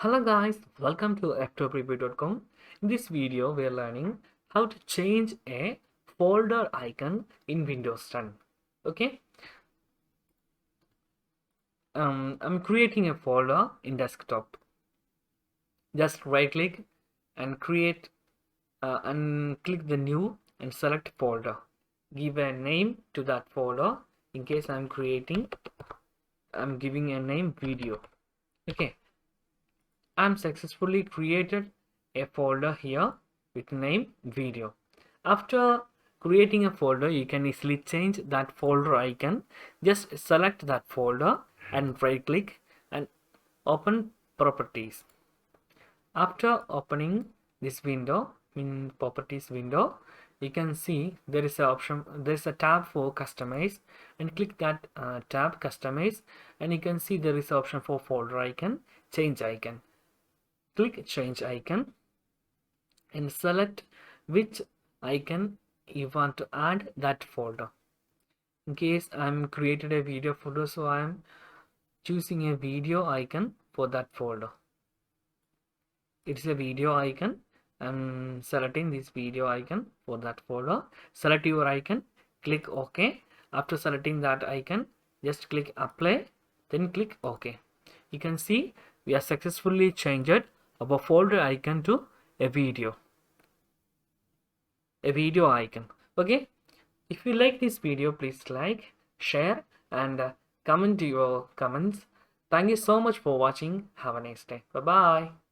Hello guys, welcome to Ftopreview.com. In this video, we are learning how to change a folder icon in Windows 10. Okay, I'm creating a folder in desktop. Just right click and create and click the new and select folder. Give a name to that folder. In case I'm giving a name video. Okay. I'm successfully created a folder here with name video. After creating a folder, you can easily change that folder icon. Just select that folder and right click and open properties. After opening this window, in properties window, you can see there is an option, there's a tab for customize, and click that tab customize, and you can see there is an option for folder icon, change icon. Click change icon and select which icon you want to add that folder. In case I'm created a video folder, so I'm choosing a video icon for that folder. It's a video icon. I'm selecting this video icon for that folder. Select your icon, click OK. After selecting that icon, just click apply, then click OK. You can see we have successfully changed our folder icon to a video icon. Okay, if you like this video, please like, share, and comment your comments. Thank you so much for watching. Have a nice day. Bye bye.